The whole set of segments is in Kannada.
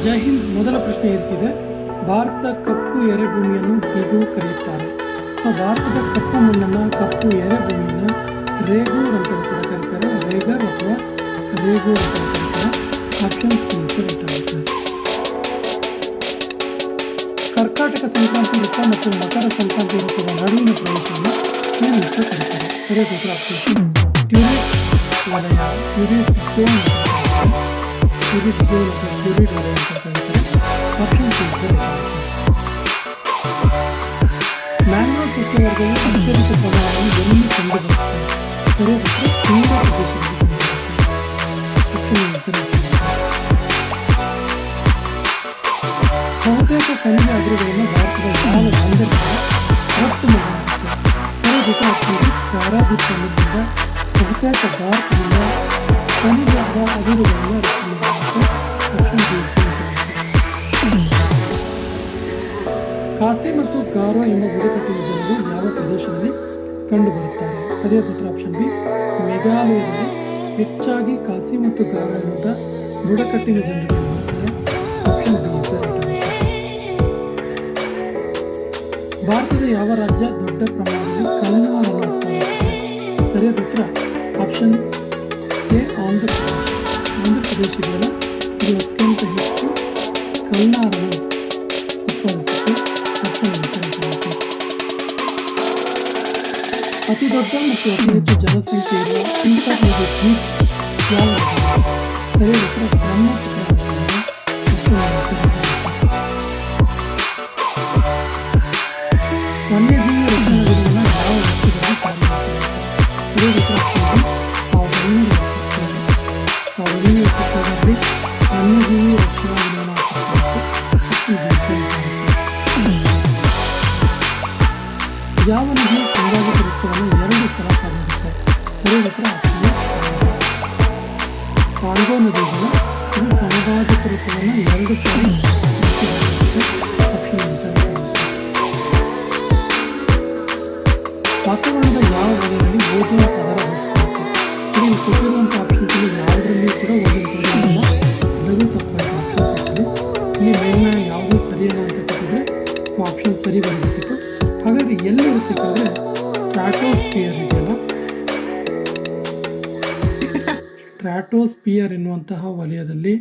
ಜೈ ಹಿಂದ್. ಮೊದಲ ಪ್ರಶ್ನೆ ಇರ್ತಿದೆ, ಭಾರತದ ಕಪ್ಪು ಎರೆಭೂಮಿಯನ್ನು ಹೀಗೂ ಕರೆಯುತ್ತಾರೆ. ಸೊ ಭಾರತದ ಕಪ್ಪು ಮಣ್ಣನ್ನು, ಕಪ್ಪು ಎರೆಭೂಮಿಯನ್ನು ರೇಗೂರ್ ಅಂತ ಕೂಡ ಕರೀತಾರೆ, ರೇಗರ್ ಅಥವಾ ರೇಗೂರ್ ಅಂತ ಕರೀತಾರೆ. Option C is the right answer. ಕರ್ಕಾಟಕ ಸಂಕ್ರಾಂತಿ ವೃತ್ತ ಮತ್ತು ಮಕರ ಸಂಕ್ರಾಂತಿ ವೃತ್ತದ ನಡುವಿನ ಪ್ರದೇಶವನ್ನು ಏನು ಅಂತ ಕರೀತಾರೆ? ಸರಿಯಾದ ಉತ್ತರ ಆಪ್ಷನ್ ಸಿ ಟ್ಯೂರಿಡ್ ವಲಯ, ಟ್ಯೂರಿಡ್ ಝೋನ್ ಅಂತ ಕರೀತಾರೆ. ಟ್ಯೂರಿಡ್ ಝೋನ್ ಅಥವಾ ಟ್ಯೂರಿಡ್ ವಲಯ ಅಂತ ಕರೀತಾರೆ. Option C is the right answer. Mangrove ಸಸ್ಯವರ್ಗವು ಅತ್ಯಂತ ಪ್ರಮಾಣವನ್ನು ಎಲ್ಲಿ ಕಂಡುಬರುತ್ತದೆ? ಸರಿಯಾದ ಉತ್ತರ ತೀರ ಪ್ರದೇಶದಲ್ಲಿ ಕಂಡುಬರುತ್ತದೆ. Option is the right answer. ಬಹುತೇಕ ಖನಿಜ ಅದಿರುಗಳನ್ನು ಭಾರತದ ಯಾವ ಬಂದರಿನಿಂದ ರಫ್ತು ಮಾಡಲಾಗುತ್ತದೆ? ಸರಿಯಾದ ಉತ್ತರ ಆಪ್ಷನ್ ಡಿ ಪಾರಾದೀಪ್ ಬಂದರಿನಿಂದ ಬಹುತೇಕ ಭಾರತದಿಂದ ಖನಿಜದ ಅದಿರುಗಳನ್ನು ರಫ್ತು ಮಾಡಲಾಗುತ್ತದೆ. Option D. ಖಾಸಿ ಮತ್ತು ಗಾರೋ ಎಂಬ ಬುಡಕಟ್ಟಿನ ಜನರು ಯಾವ ಪ್ರದೇಶದಲ್ಲಿ ಕಂಡುಬರುತ್ತಾರೆ? ಸರಿಯಾದ ಉತ್ತರ ಆಪ್ಷನ್ ಬಿ ಮೇಘಾಲಯದಲ್ಲಿ ಹೆಚ್ಚಾಗಿ ಖಾಸಿ ಮತ್ತು ಗಾರೋ ಎನ್ನುವ ಬುಡಕಟ್ಟಿನ ಜನರು ಕಂಡುಬರುತ್ತಾರೆ. Option B is the right answer. ಭಾರತದ ಯಾವ ರಾಜ್ಯ ದೊಡ್ಡ ಪ್ರಮಾಣದಲ್ಲಿ ಕಲ್ನಾರನ್ನು ಉತ್ಪಾದಿಸುತ್ತದೆ? ಸರಿಯಾದ ಉತ್ತರ ಆಪ್ಷನ್ ಎ ಆಂಧ್ರ ಪ್ರದೇಶ. ಆಂಧ್ರ ಪ್ರದೇಶ ಇದೆಯಲ್ಲ, ಇದು ಅತ್ಯಂತ ಹೆಚ್ಚು ಕಲ್ನಾರನ್ನು ಉತ್ಪಾದಿಸುತ್ತೆ. Option A right answer. ಅತಿ ದೊಡ್ಡ ಮತ್ತು ಅತಿ ಹೆಚ್ಚು ಜನಸಂಖ್ಯೆ ಇರುವ ಇಂಟರ್ಮೀಡಿಯೇಟ್ ಬೀಚ್ ಯಾವ ನದಿಯಲ್ಲಿ? ಸರಿಯಾದ ಉತ್ತರ ಬ್ರಹ್ಮಪುತ್ರ ನದಿಯಲ್ಲಿ. Option A right answer. ವನ್ಯಜೀವಿ ರಕ್ಷಣಾ ದಿನವನ್ನು ಯಾವ ವರ್ಷದಲ್ಲಿ ಕಾರ್ಯನಿರ್ವಹಿಸಲಾಗುತ್ತದೆ? ಸರಿಯಾದ ಉತ್ತರ ಆಪ್ಷನ್ ಬಿ 1977ರಲ್ಲಿ ವನ್ಯಜೀವಿ ರಕ್ಷಣಾ ದಿನವನ್ನು ಆಚರಿಸಲಾಯಿತು. ಯಾವ ನದಿಯು ಸಂಭಾವಿತ ವೃತ್ತವನ್ನು 2 ಸಲ ಕಾಣುತ್ತೆ? ಸರಿಯಾದ ಉತ್ತರ ಆಪ್ಷನ್ ಬಿ ಕಾಂಗೋ ನದಿ ಇದೆಯಲ್ಲ, ಇದು ಸಂಭಾವಿತ ವೃತ್ತವನ್ನು 2 ಸಲ ಆಪ್ಷನ್ ಬಿ ಸರಿ. ವಾತಾವರಣದ ಯಾವ ವಲಯದಲ್ಲಿ ಓಜೋನ್ ಪದರ ಬೆಳೆಸಿಕೊಳ್ಳುತ್ತೆ? ಇಲ್ಲಿ ಕೊಟ್ಟಿರುವಂಥ ಆಪ್ಷನ್ಸ್ಗಳು ಯಾವುದರಲ್ಲಿಯೂ ಕೂಡ ಓಜೋನ್ ಪದರ ಇಲ್ಲ, ಎಲ್ಲವೂ ತಪ್ಪಾದ ಆಪ್ಷನ್ಸ್ ಆಗ್ತದೆ. ಇಲ್ಲಿ ಮೇಲ್ಮೈ ಯಾವುದೂ ಸರಿಯಲ್ಲ ಅಂತ ಕೊಟ್ಟಿದ್ರೆ ಆಪ್ಷನ್ ಸರಿ ಬರಬೇಕಿತ್ತು. ಹಾಗಾದರೆ ಎಲ್ಲಿ ಇರುತ್ತಿತ್ತಂದರೆ ಸ್ಟ್ರಾಟೋಸ್ಫಿಯರ್ ಇದೆಯಲ್ಲ, ಸ್ಟ್ರಾಟೋಸ್ಫಿಯರ್ ಎನ್ನುವಂತಹ ವಲಯದಲ್ಲಿ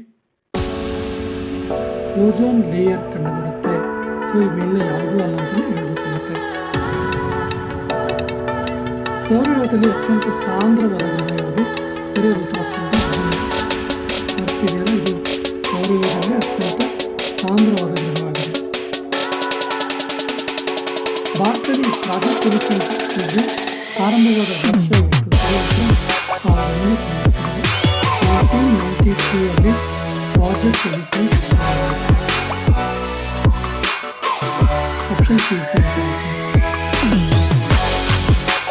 ಓಜೋನ್ ಲೇಯರ್ ಕಂಡುಬರುತ್ತೆ. ಸೊ ಈ ಮೇಲ್ಮೈ ಯಾವುದೂ ಅಲ್ಲ ಅಂತಲೇ ಹೇಳಬೇಕಾಗುತ್ತೆ. ಸೌರವ್ಯೂಹದಲ್ಲಿ ಅತ್ಯಂತ ಸಾಂದ್ರವಾದ ಗ್ರಹ ಯಾವುದು? ಸರಿಯಾದ ಉತ್ತರ ಆಪ್ಷನ್ ಬಿ ಅರ್ಥ ಇದೆಯಲ್ಲ, ಇದು ಸೌರವ್ಯೂಹದಲ್ಲಿ ಅತ್ಯಂತ ಸಾಂದ್ರವಾದ ಗ್ರಹವಾಗಿದೆ. ಭಾರತದಲ್ಲಿ ಪ್ರಾಜೆಕ್ಟ್ ಎಲಿಫೆಂಟ್ ಇದು ಆರಂಭವಾದ ವರ್ಷ ಎಷ್ಟು? ಸರಿಯಾದ ಉತ್ತರ 1992ರಲ್ಲಿ ಪ್ರಾಜೆಕ್ಟ್ ಎಲಿಫೆಂಟ್. Option C.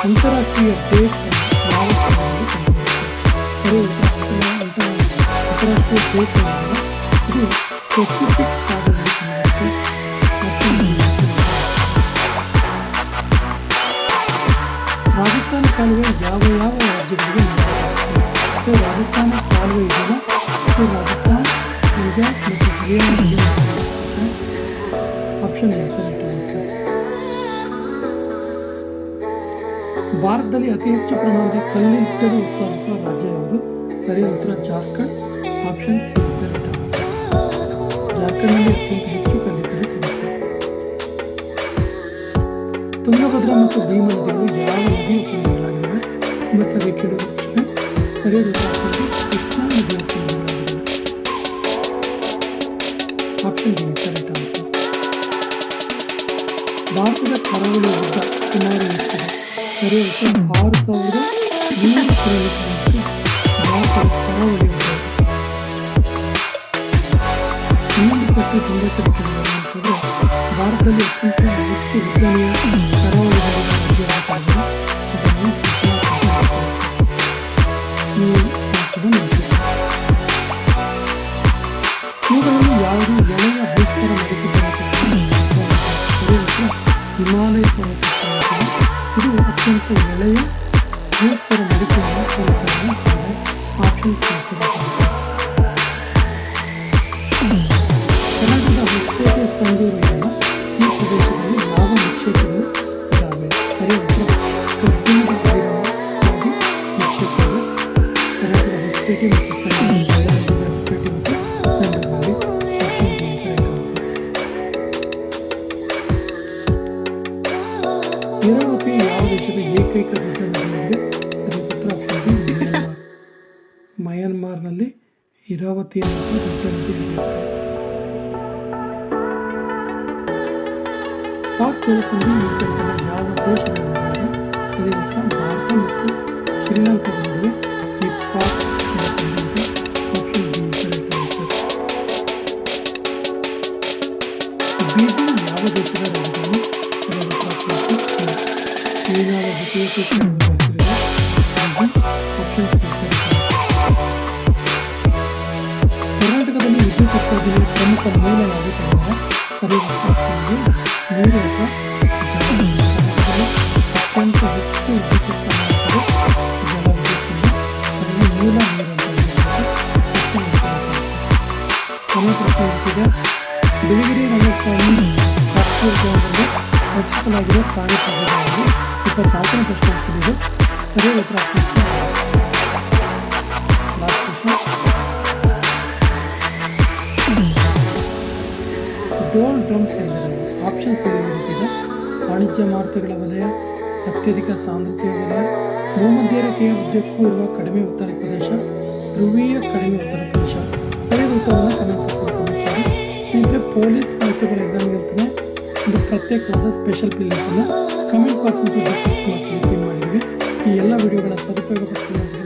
ಅಂತಾರಾಷ್ಟ್ರೀಯ ಡೇಟ್ ಯಾವ ಸ್ಥಳದಲ್ಲಿ ಕಂಡುಬರುತ್ತದೆ? ಅಂತಾರಾಷ್ಟ್ರೀಯ ಡೇಟ್ ಇದು ಪೆಸಿಫಿಕ್ ಸಾಗರದಲ್ಲಿ ಕಂಡುಬರುತ್ತೆ. ರಾಜಸ್ಥಾನ ಕಾಲುವೆ ಯಾವ ರಾಜ್ಯಗಳಿಗೆ ನೀಡಲಾಗುತ್ತದೆ? ರಾಜಸ್ಥಾನ ಕಾಲುವೆ ಇದೆಯಲ್ಲ, ರಾಜಸ್ಥಾನ್, ಗುಜರಾತ್ ಮತ್ತು ಹರಿಯಾಣಕ್ಕೆ ನೀಡಲಾಗುತ್ತದೆ. Option A right answer. ಭಾರತದಲ್ಲಿ ಅತಿ ಹೆಚ್ಚು ಪ್ರಮಾಣದ ಕಲ್ಲಿದ್ದಲು ಉತ್ಪಾದಿಸುವ ರಾಜ್ಯ ಯಾವುದು? ಸರಿಯಾದ ಉತ್ತರ Jharkhand. Option C is the right answer. ಜಾರ್ಖಂಡ್ನಲ್ಲಿ ಅತ್ಯಂತ ಹೆಚ್ಚು ಕಲ್ಲಿದ್ದಲು ಸಿಗುತ್ತೆ. ತುಂಗಭದ್ರಾ ಮತ್ತು ಭೀಮಾ ನದಿಗಳು ಯಾವ ನದಿ ಉಪನದಿಗಳಾಗಿವೆ? ತುಂಬ ಸರಿ ಕೇಳೋದು ಪ್ರಶ್ನೆ. ಸರಿಯಾದ ಉತ್ತರ ಆಪ್ಷನ್ ಕೃಷ್ಣಾ ನದಿ ಉಪನದಿಗಳಾಗಿವೆ. Option D is the right answer. ಭಾರತದ ಕರಾವಳಿ ಉದ್ದ ಸುಮಾರು ಎಷ್ಟಿದೆ? ಸರಿಯಾದ ಉತ್ತರ 6,100 ಕಿಲೋಮೀಟರ್ ಭಾರತದ ಕರಾವಳಿ ಉದ್ದ. ಇನ್ನೊಂದು ಪ್ರಶ್ನೆ ತುಂಬ ಸರಿ ಕೇಳಿದ್ದಾರೆ ಅಂತಂದರೆ, ಭಾರತದಲ್ಲಿ ಅತ್ಯಂತ ಹೆಚ್ಚು ಉದ್ದನೆಯ ಕರಾವಳಿ ರಾಜ್ಯ ಅದನ್ನು ಇವುಗಳನ್ನು ಯಾವುದು ಎಳೆಯ ಭೂಸ್ತರ ಹಿಮಾಲಯ ಪರ್ವತ. ಇದು ಅತ್ಯಂತ ಎಳೆಯ ಭೂಸ್ತರ ಮಡಿಕೆಯನ್ನು ಆಪ್ಷನ್ ಸಂಡೂರು ಇದೆಯಲ್ಲ ಈ ಪ್ರದೇಶದಲ್ಲಿ ಯಾವ ನಿಕ್ಷೇಪಗಳು ಇದ್ದಾವೆ? ಸರಿ ಉತ್ತರ ಕಬ್ಬಿಣದ ಪರಿಣಾಮವಾಗಿ ನಿಕ್ಷೇಪಗಳು. ಸರಿಯಾದ ಹೊಸಪೇಟೆ ಮತ್ತು ಸಂಡೂರು, ಹೊಸಪೇಟೆ ಮತ್ತು ಸಂಡೂರಿನಲ್ಲಿ ಇರಾವತಿ ಯಾವ ದೇಶದ ಏಕೈಕ ದೊಡ್ಡ ನದಿಯಾಗಿದೆ? ಸರಿ ಉತ್ತರ ಆಪ್ಷನ್ ಬಿ ಮಯನ್ಮಾರ್. ಮಯನ್ಮಾರ್ನಲ್ಲಿ ಇರಾವತಿ ಅನ್ನುವ ದೊಡ್ಡ ನದಿ ಹರಿಯುತ್ತೆ. ಪಾಕ್ ಜಲಸಂಧಿ ಈ ಕೆಳಗಿನ ಯಾವ ದೇಶಗಳ ನಡುವೆ? ಸರಿ ಉತ್ತರ ಭಾರತ ಮತ್ತು ಶ್ರೀಲಂಕಾದ ನಡುವೆ ಈ ಪಾಕ್ ಜಲಸಂಧಿ ಇದೆ. Option B correct answer. Beijing ಯಾವ ದೇಶದ ರಾಜಧಾನಿ? ಸರಿ ಉತ್ತರ ಆಪ್ಷನ್ ಸಿ ಚೀನಾದ ದ್ವಿತೀಯ ಹೆಸರಿದೆ Beijing. Option C correct answer. ಕರ್ನಾಟಕದಲ್ಲಿ ವಿದ್ಯುತ್ ಉತ್ಪಾದನೆಯ ಪ್ರಮುಖ ಮೂಲ ಯಾವುದೆಂದರೆ? ಸರಿ ನೀರು ಅಥವಾ ಅತ್ಯಂತ ಹೆಚ್ಚು ವಿದ್ಯುತ್ ಉತ್ಪನ್ನ ಜಲವಿದ್ಯುತ್ತಿನ ಮೂಲ ನೀರು ಅಂತ ಪ್ರಶ್ನೆ ಇರ್ತಿದೆ. ಬಿಳಿಗಿರಿ ರಂಗಸ್ವಾಮಿ ರಾಷ್ಟ್ರೀಯ ಉದ್ಯಾನದಲ್ಲಿ ರಚಿಸಲಾಗಿರುವ ಪ್ರಾಣಿ ಪ್ರಭೇದವಾಗಿ 24ನೇ ಪ್ರಶ್ನೆ ಆಗ್ತಿದೆ. ಸರಿಯಾದ ಉತ್ತರ ಲಾಸ್ಟ್ ಕ್ವಶನ್. ಡೋಲ್ ಡ್ರಮ್ಸ್ ಎಂದರೆ? ಆಪ್ಷನ್ ಸಿ ಇರುತ್ತದೆ ವಾಣಿಜ್ಯ ಮಾರುತಗಳ ವಲಯ, ಅತ್ಯಧಿಕ ಸಾಂದ್ರತೆಯ ವಲಯ, ಭೂಮಧ್ಯ ರೇಖೆಯ ಉದ್ದಕ್ಕೂ ಇರುವ ಕಡಿಮೆ ಒತ್ತಡ ಪ್ರದೇಶ, ಧ್ರುವೀಯ ಕಡಿಮೆ ಒತ್ತಡ ಪ್ರದೇಶ. ಸರಿಯಾದ ಉತ್ತರವನ್ನು ಕಮೆಂಟ್ ಮಾಡಿ. ಸ್ನೇಹಿತರೆ, ಪೊಲೀಸ್ ಕಾನ್ಸ್ಟೇಬಲ್ ಎಕ್ಸಾಮ್ಗೆ ಅಂತಾನೆ ಒಂದು ಪ್ರತ್ಯೇಕವಾದ ಸ್ಪೆಷಲ್ ಪ್ಲೇಲಿಸ್ಟನ್ನು ಕಮೆಂಟ್ ಬಾಕ್ಸ್ ಮತ್ತು ಡಿಸ್ಕ್ರಿಪ್ಷನ್ ಬಾಕ್ಸಲ್ಲಿ ಪಿನ್ ಮಾಡಿದ್ದೀವಿ. ಈ ಎಲ್ಲ ವಿಡಿಯೋಗಳ ಸದುಪಯೋಗ ಪಡಿಸಿಕೊಳ್ಳಿ.